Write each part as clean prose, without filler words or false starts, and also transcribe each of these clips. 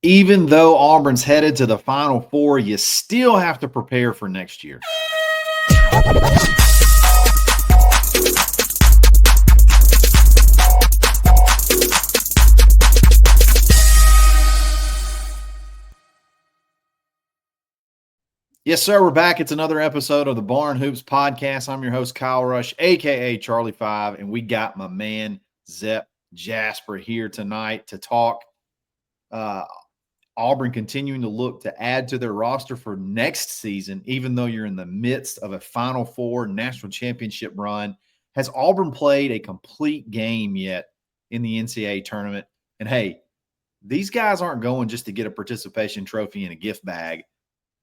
Even though Auburn's headed to the Final Four, you still have to prepare for next year. Yes, sir. We're back. It's another episode of the Barn Hoops Podcast. I'm your host, Kyle Rush, aka Charlie Five, and we got my man Zep Jasper here tonight to talk. Auburn continuing to look to add to their roster for next season, even though you're in the midst of a Final Four national championship run. Has Auburn played a complete game yet in the NCAA tournament? And hey, these guys aren't going just to get a participation trophy and a gift bag.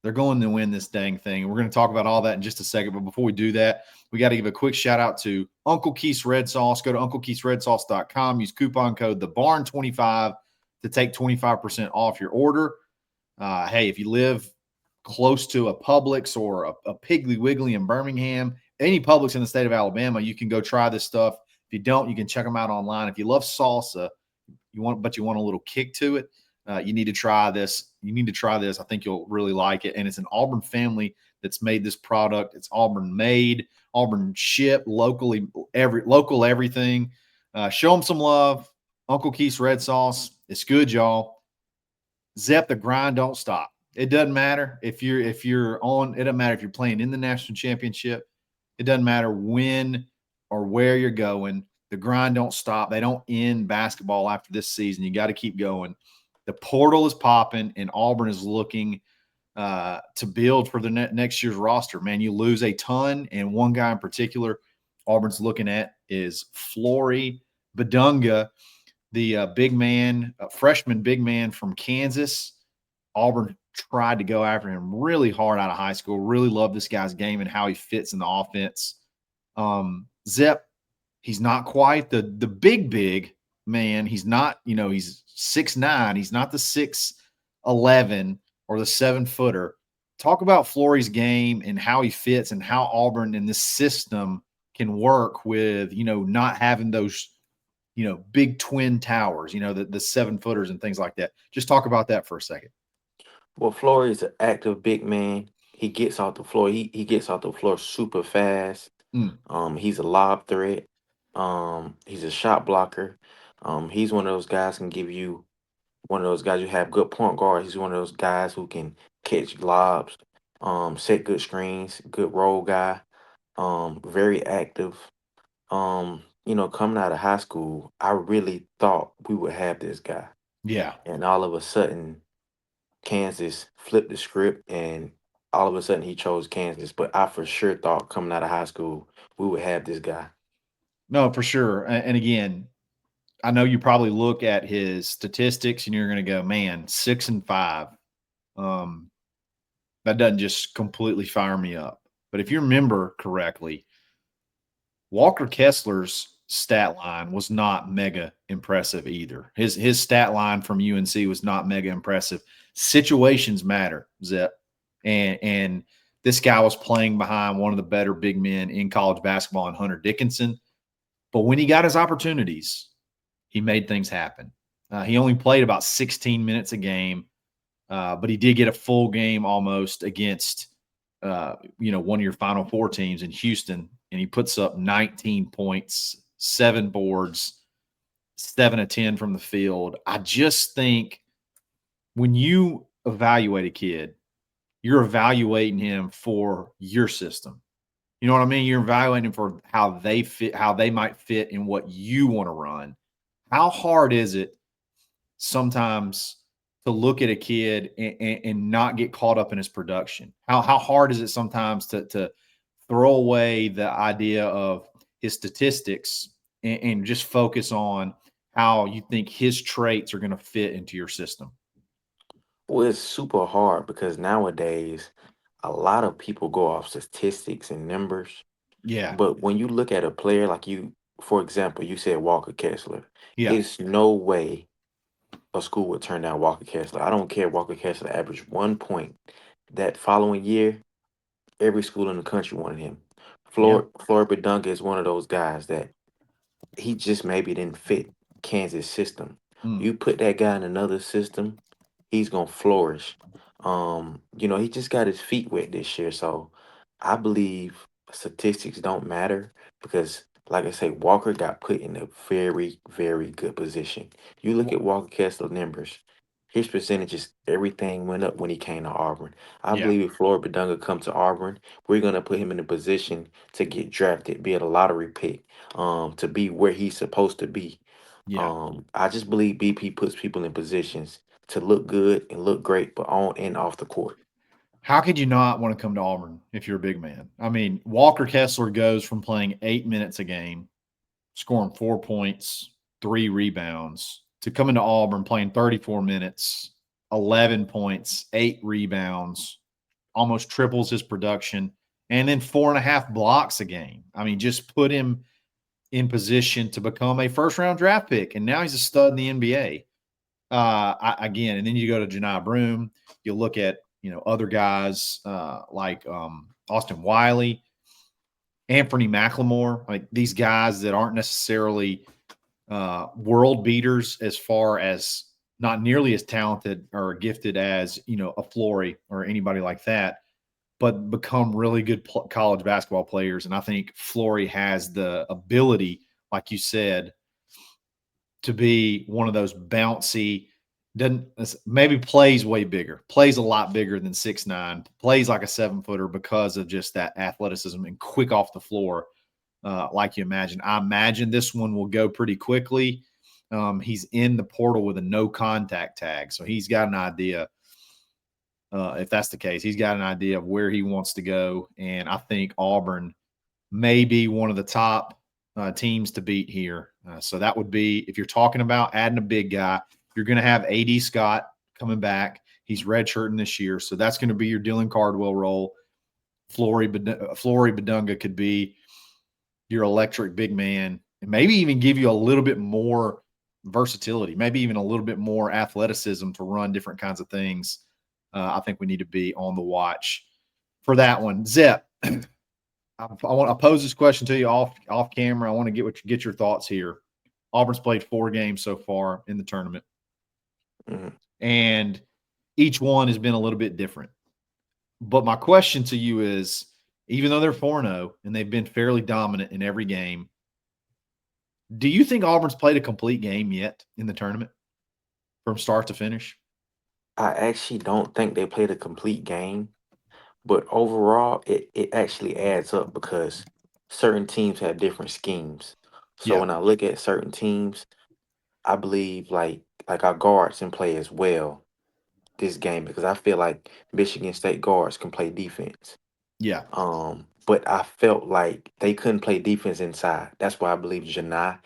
They're going to win this dang thing. We're going to talk about all that in just a second. But before we do that, we got to give a quick shout out to Uncle Keith's Red Sauce. Go to UncleKeith'sRedSauce.com. Use coupon code TheBarn25 to take 25% off your order. Hey, if you live close to a Publix or a Piggly Wiggly in Birmingham, any Publix in the state of Alabama, you can go try this stuff. If you don't, you can check them out online. If you love salsa, but you want a little kick to it, you need to try this. You need to try this. I think you'll really like it. And it's an Auburn family that's made this product. It's Auburn made, Auburn shipped locally, local everything. Show them some love. Uncle Keith's Red Sauce. It's good, y'all. Zep, the grind don't stop. It doesn't matter if you're on. It doesn't matter if you're playing in the national championship. It doesn't matter when or where you're going. The grind don't stop. They don't end basketball after this season. You got to keep going. The portal is popping, and Auburn is looking to build for the next year's roster. Man, you lose a ton, and one guy in particular Auburn's looking at is Flory Bidunga, the big man, freshman big man from Kansas. Auburn tried to go after him really hard out of high school. Really love this guy's game and how he fits in the offense. Zep, he's not quite the big man. He's not, he's 6'9". He's not the 6'11" or the 7-footer. Talk about Flory's game and how he fits and how Auburn in this system can work with, not having those, big twin towers, the 7-footers and things like that. Just talk about that for a second. Well, Flory is an active big man. He gets off the floor. He gets off the floor super fast. He's a lob threat. He's a shot blocker. He's one of those guys can give you one of those guys you have good point guards. He's one of those guys who can catch lobs, set good screens, good roll guy. Very active. Coming out of high school, I really thought we would have this guy. Yeah. And all of a sudden, Kansas flipped the script and all of a sudden he chose Kansas. But I for sure thought coming out of high school we would have this guy. No, for sure. And again, I know you probably look at his statistics and you're going to go, man, 6-5. That doesn't just completely fire me up. But if you remember correctly, Walker Kessler's stat line was not mega impressive either. His stat line from UNC was not mega impressive. Situations matter, Zep. And this guy was playing behind one of the better big men in college basketball in Hunter Dickinson. But when he got his opportunities, he made things happen. He only played about 16 minutes a game, but he did get a full game almost against, one of your Final Four teams in Houston, and he puts up 19 points, 7 boards, 7 of 10 from the field. I just think when you evaluate a kid, you're evaluating him for your system. You know what I mean? You're evaluating for how they fit, how they might fit in what you want to run. How hard is it sometimes to look at a kid and not get caught up in his production? How hard is it sometimes to throw away the idea of his statistics and just focus on how you think his traits are going to fit into your system? Well, it's super hard because nowadays a lot of people go off statistics and numbers. Yeah. But when you look at a player like you, for example, you said Walker Kessler, Yeah. it's no way a school would turn down Walker Kessler. I don't care if Walker Kessler averaged 1 point. That following year, every school in the country wanted him. Yeah. Flory Bidunga is one of those guys that he just maybe didn't fit Kansas system. Mm. You put that guy in another system, he's gonna flourish. He just got his feet wet this year, so I believe statistics don't matter because, like I say, Walker got put in a very, very good position. You look at Walker Kessler numbers, his percentages, everything went up when he came to Auburn. I Yeah, believe if Flory Bidunga come to Auburn, we're gonna put him in a position to get drafted, be at a lottery pick, to be where he's supposed to be. yeah. I just believe BP puts people in positions to look good and look great, but on and off the court. How could you not want to come to Auburn if you're a big man? I mean, Walker Kessler goes from playing 8 minutes a game, scoring 4 points, 3 rebounds, to coming to Auburn playing 34 minutes, 11 points, 8 rebounds, almost triples his production, and then 4.5 blocks a game. I mean, just put him in position to become a first round draft pick. And now he's a stud in the NBA. Again, and then you go to Janai Broom. You look at other guys like Austin Wiley, Anthony McLemore, like these guys that aren't necessarily world beaters as far as not nearly as talented or gifted as a Flory or anybody like that, but become really good college basketball players. And I think Flory has the ability, like you said, to be one of those bouncy, doesn't maybe plays way bigger, plays a lot bigger than 6'9", plays like a 7-footer because of just that athleticism and quick off the floor, like you imagine. I imagine this one will go pretty quickly. He's in the portal with a no contact tag, so he's got an idea. If that's the case, he's got an idea of where he wants to go, and I think Auburn may be one of the top teams to beat here. So that would be, if you're talking about adding a big guy, you're going to have AD Scott coming back. He's redshirting this year, so that's going to be your Dylan Cardwell role. Flory Bidunga could be your electric big man, and maybe even give you a little bit more versatility, maybe even a little bit more athleticism to run different kinds of things. I think we need to be on the watch for that one. Zep, I want to pose this question to you off camera. I want to get your thoughts here. Auburn's played 4 games so far in the tournament, and each one has been a little bit different. But my question to you is, even though they're 4-0 and they've been fairly dominant in every game, do you think Auburn's played a complete game yet in the tournament from start to finish? I actually don't think they played a complete game, but overall, it actually adds up because certain teams have different schemes. So Yeah, when I look at certain teams, I believe like our guards can play as well this game because I feel like Michigan State guards can play defense. yeah, But I felt like they couldn't play defense inside. That's why I believe Janai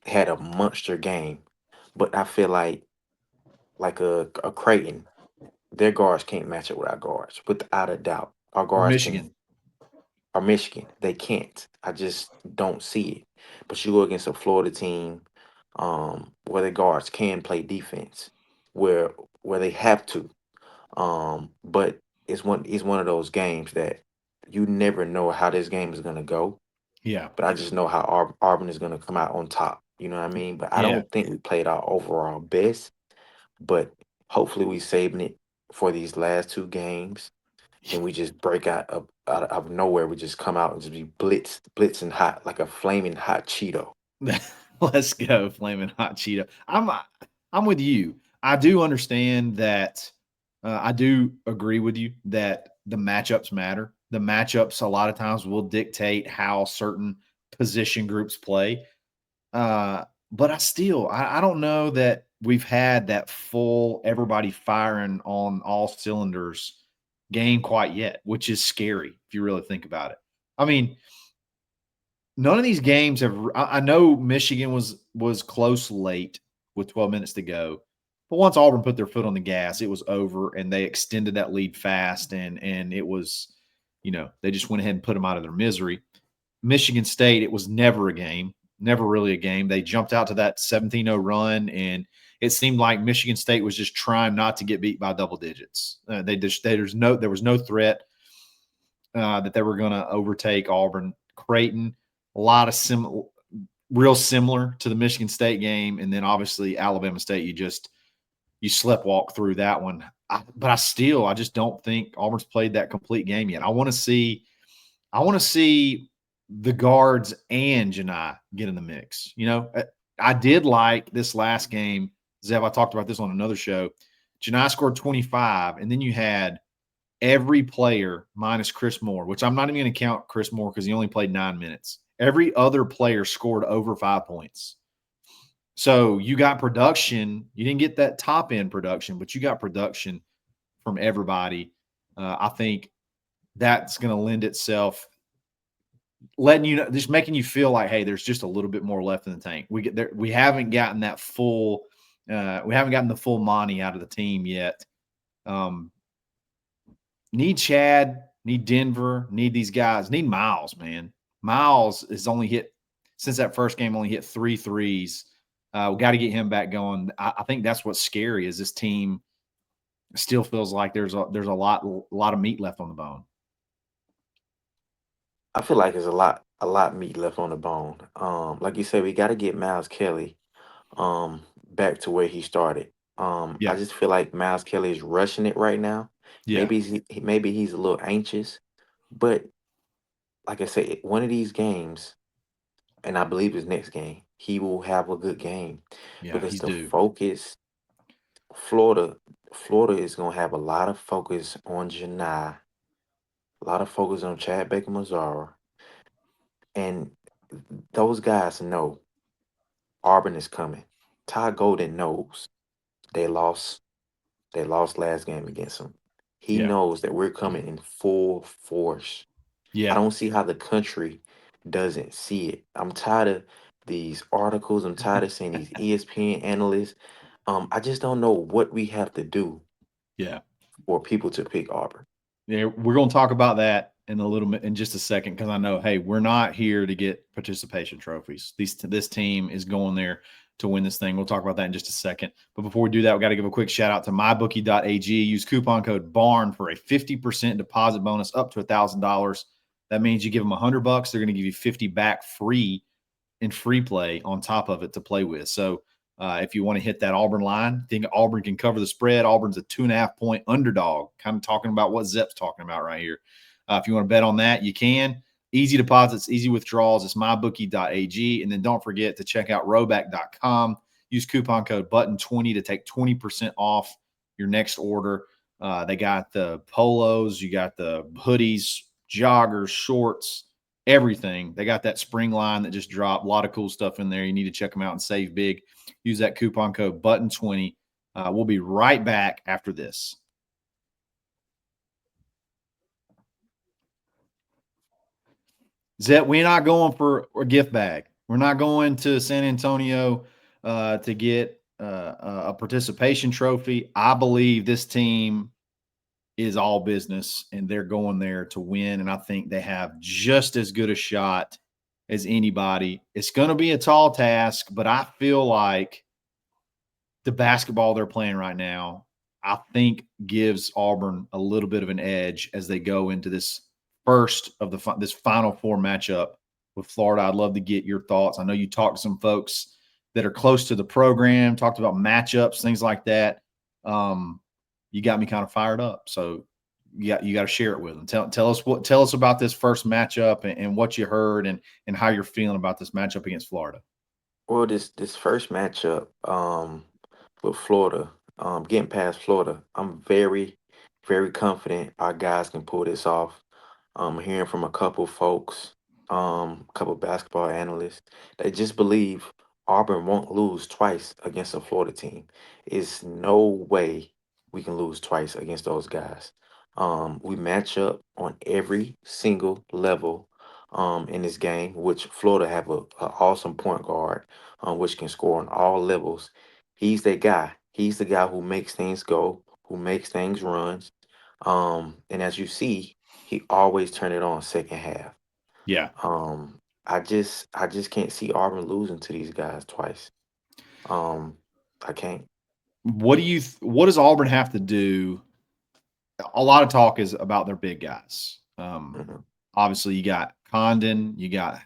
had a monster game. But I feel like a Creighton, their guards can't match up with our guards, without a doubt. Our or guards can, Michigan. or Michigan, they can't. I just don't see it. But you go against a Florida team, where the guards can play defense, where where they have to. But it's one of those games that you never know how this game is gonna go. Yeah, But I just know how Auburn is gonna come out on top. You know what I mean? But I yeah. don't think we played our overall best. But hopefully we saving it for these last 2 games, and we just break out of nowhere. We just come out and just be blitzing hot like a flaming hot Cheeto. Let's go, flaming hot Cheeto. I'm with you. I do understand that. I do agree with you that the matchups matter. The matchups a lot of times will dictate how certain position groups play. But I don't know that we've had that full everybody firing on all cylinders game quite yet, which is scary if you really think about it. I mean, none of these games have. I know Michigan was close late with 12 minutes to go, but once Auburn put their foot on the gas, it was over, and they extended that lead fast, and it was, they just went ahead and put them out of their misery. Michigan State, it was never a game, never really a game. They jumped out to that 17-0 run, and it seemed like Michigan State was just trying not to get beat by double digits. There was no threat that they were going to overtake Auburn. Creighton, a lot of real similar to the Michigan State game, and then obviously Alabama State. you sleptwalk through that one. But I just don't think Auburn's played that complete game yet. I want to see the guards and Janai get in the mix. I did like this last game. Zev, I talked about this on another show. Janai scored 25, and then you had every player minus Chris Moore, which I'm not even going to count Chris Moore because he only played 9 minutes. Every other player scored over 5 points. So you got production. You didn't get that top end production, but you got production from everybody. I think that's going to lend itself, letting you know, just making you feel like, hey, there's just a little bit more left in the tank. We haven't gotten that full, we haven't gotten the full money out of the team yet. Need Chad, need Denver, need these guys, need Miles, man. Miles is only hit, since that first game, only hit 3 threes. We got to get him back going. I think that's what's scary, is this team still feels like there's a lot of meat left on the bone. I feel like there's a lot meat left on the bone. Like you said, we got to get Miles Kelly back to where he started. I just feel like Miles Kelly is rushing it right now. Yeah. Maybe he's a little anxious, but like I said, one of these games, and I believe his next game, he will have a good game Yeah, because he's the due. focus, Florida is gonna have a lot of focus on Janai, a lot of focus on Chad Baker Mazara, and those guys know Auburn is coming. Ty Golden knows they lost. They lost last game against him. He Yeah. knows that we're coming in full force. I Yeah. don't see how the country doesn't see it. I'm tired of these articles. I'm tired of seeing these ESPN analysts. I just don't know what we have to do Yeah. for people to pick Auburn. Yeah, we're going to talk about that in just a second, because I know, hey, we're not here to get participation trophies. This team is going there to win this thing. We'll talk about that in just a second. But before we do that, we got to give a quick shout out to mybookie.ag. Use coupon code BARN for a 50% deposit bonus up to $1,000. That means you give them $100, they're going to give you 50 back free in free play on top of it to play with. So if you want to hit that Auburn line, think Auburn can cover the spread. Auburn's a 2.5-point underdog, kind of talking about what Zep's talking about right here. If you want to bet on that, you can. Easy deposits, easy withdrawals. It's mybookie.ag. And then don't forget to check out roback.com. Use coupon code BUTTON20 to take 20% off your next order. They got the polos, you got the hoodies, joggers, shorts, everything. They got that spring line that just dropped. A lot of cool stuff in there. You need to check them out and save big. Use that coupon code BUTTON20. We'll be right back after this. Zet, we're not going for a gift bag. We're not going to San Antonio to get a participation trophy. I believe this team is all business, and they're going there to win. And I think they have just as good a shot as anybody. It's going to be a tall task, but I feel like the basketball they're playing right now, I think, gives Auburn a little bit of an edge as they go into this first of this Final Four matchup with Florida. I'd love to get your thoughts. I know you talked to some folks that are close to the program, talked about matchups, things like that. You got me kind of fired up. So you got to share it with them. Tell us about this first matchup and what you heard and how you're feeling about this matchup against Florida. Well, this first matchup with Florida, getting past Florida, I'm very, very confident our guys can pull this off. I'm hearing from a couple folks, a couple basketball analysts, they just believe Auburn won't lose twice against a Florida team. It's no way we can lose twice against those guys. We match up on every single level in this game, which Florida have a awesome point guard, which can score on all levels. He's that guy. He's the guy who makes things go, who makes things runs. And as you see, he always turn it on second half. Yeah. I just can't see Auburn losing to these guys twice. I can't. What does Auburn have to do? A lot of talk is about their big guys. Mhm. Obviously, you got Condon, you got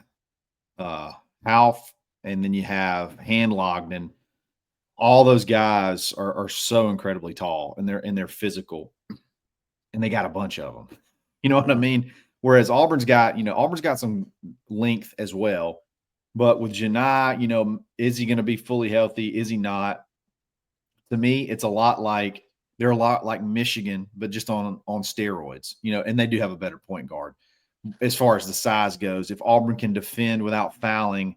Half, and then you have Handlogden. all those guys are so incredibly tall and they're physical and they got a bunch of them. You know what I Mhm. mean? Whereas Auburn's got some length as well. But with Janai, is he going to be fully healthy? Is he not? To me, it's a lot like they're a lot like Michigan, but just on steroids. And they do have a better point guard as far as the size goes. If Auburn can defend without fouling,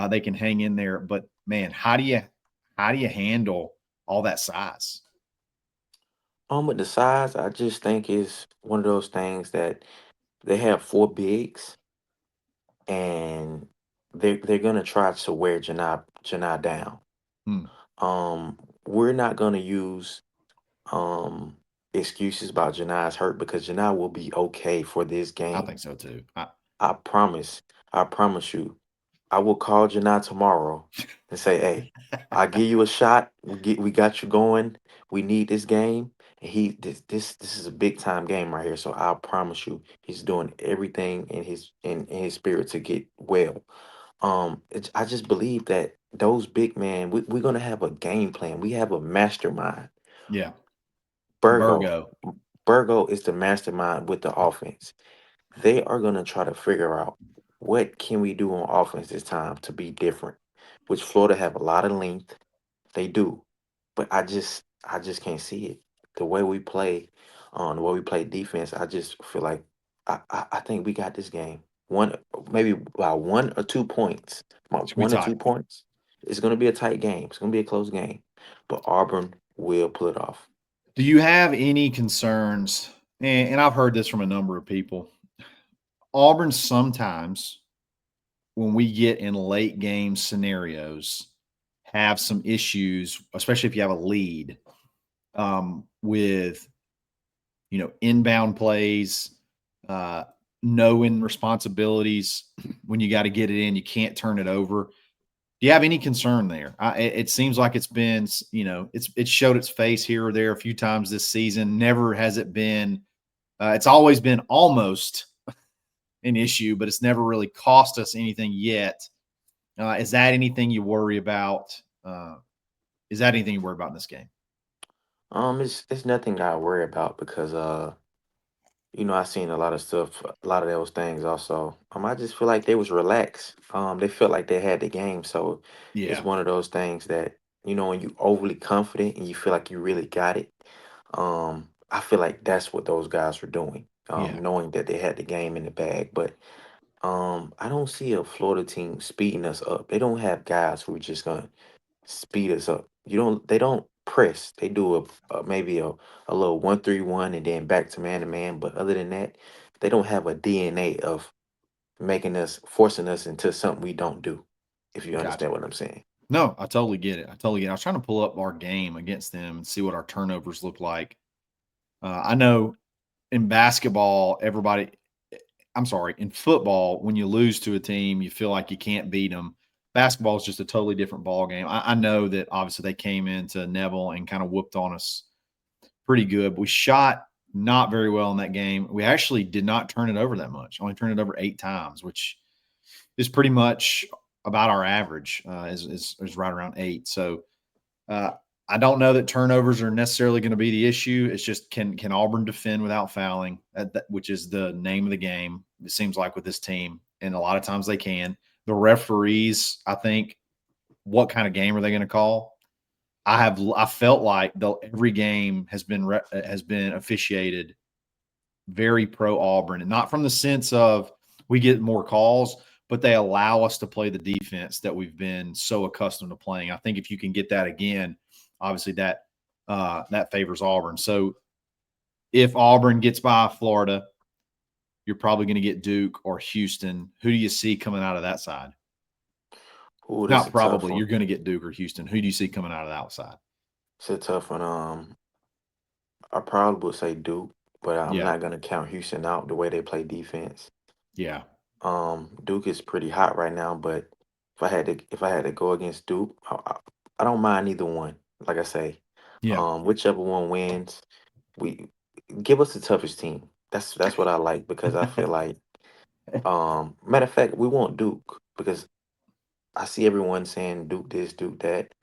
they can hang in there. But man, how do you handle all that size? With the size, I just think it's one of those things that they have four bigs, and they're gonna try to wear Janai down. Hmm, We're not gonna use um excuses about Janai's hurt because Janai will be okay for this I game. think so too. I promise. I promise you. I will call Janai tomorrow and say, "Hey, I'll give you a shot. We got you going. We need this game." And this is a big time game right here. So I promise you, he's doing everything in his spirit to get well. I just believe that those big men, we're gonna have a game plan. We have a mastermind. Yeah, Burgo, Burgo. Burgo is the mastermind with the offense. They are going to try to figure out what can we do on offense this time to be different, which Florida have a lot of length. They do, but I just can't see it. The way we play, the way we play defense, I just feel like I think we got this game. One, maybe by 1 or 2 points, It's about gonna be one or tight. 2 points. It's going to be a tight game. It's going to be a close game, but Auburn will pull it off. Do you have any concerns? And I've heard this from a number of people. Auburn sometimes, when we get in late game scenarios, have some issues, especially if you have a lead, with inbound plays, uh, knowing responsibilities when you got to get it in, you can't turn it over. Do you have any concern there? It seems like it's been, it's showed its face here or there a few times this season. Never has it been. It's always been almost an issue, but it's never really cost us anything yet. Is that anything you worry about? Is that anything you worry about in this game? It's nothing that I worry about because I seen a lot of stuff, a lot of those things also. I just feel like they was relaxed. They felt like they had the game, so it's Yeah, one of those things that when you overly confident and you feel like you really got it. I feel like that's what those guys were doing, yeah, knowing that they had the game in the bag. But I don't see a Florida team speeding us up. They don't have guys who are just gonna speed us up. They don't press. They do maybe a little 1-3-1 and then back to man to man. But other than that, they don't have a DNA of forcing us into something we don't do. If you gotcha. understand what I'm saying. No, I totally get it. I totally get it. I was trying to pull up our game against them and see what our turnovers look like. I know in basketball, I'm sorry, in football, when you lose to a team, you feel like you can't beat them. Basketball is just a totally different ball game. I know that obviously they came into Neville and kind of whooped on us pretty good. But we shot not very well in that game. We actually did not turn it over that much. Only turned it over 8 times, which is pretty much about our average. Is right around 8. So uh, I don't know that turnovers are necessarily going to be the issue. It's just can Auburn defend without fouling, which is the name of the game. It seems like with this team, and a lot of times they can. The referees, I think, what kind of game are they going to call? I felt like every game has been officiated very pro Auburn, and not from the sense of we get more calls, but they allow us to play the defense that we've been so accustomed to playing. I think if you can get that again, obviously that favors Auburn. So if Auburn gets by Florida, you're probably going to get Duke or Houston. Who do you see coming out of that side? Ooh, that's Not a tough probably. You're one. going to get Duke or Houston. Who do you see coming out of the outside? It's a tough one. I probably would say Duke, but I'm Yeah, not gonna count Houston out the way they play defense. yeah, Duke is pretty hot right now, but if I had to go against Duke, I don't mind either one. Like I say, yeah. whichever one wins, we give us the toughest team. That's what I like because I feel like, matter of fact, we want Duke because I see everyone saying Duke this, Duke that,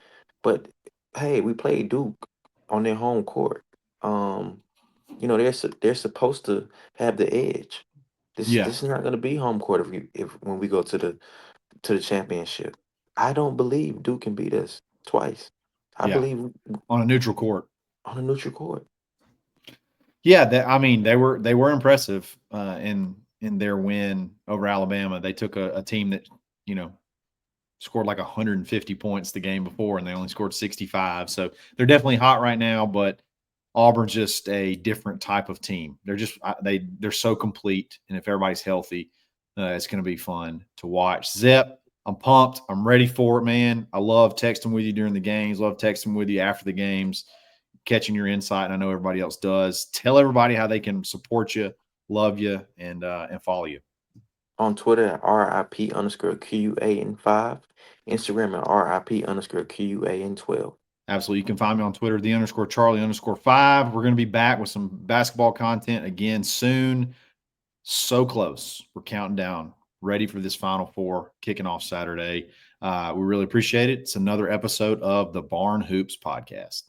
but Hey, we played Duke on their home court. They're supposed to have the edge. Yeah, This is not going to be home court if when we go to the championship. I don't believe Duke can beat us twice. I yeah, believe on a neutral court. on a neutral court. Yeah, I mean they were impressive in their win over Alabama. They took a team that you know scored like 150 points the game before, and they only scored 65. So they're definitely hot right now. But Auburn's just a different type of team. They're so complete, and if everybody's healthy, it's going to be fun to watch. Zep, I'm pumped. I'm ready for it, man. I love texting with you during the games. Love texting with you after the games, catching your insight. And I know everybody else does. Tell everybody how they can support you, love you, and follow you. On Twitter at RIP_QUAN5, Instagram at RIP_QUAN12. Absolutely. You can find me on Twitter, _Charlie_5. We're going to be back with some basketball content again soon. So close. We're counting down, ready for this Final Four kicking off Saturday. We really appreciate it. It's another episode of the Barn Hoops podcast.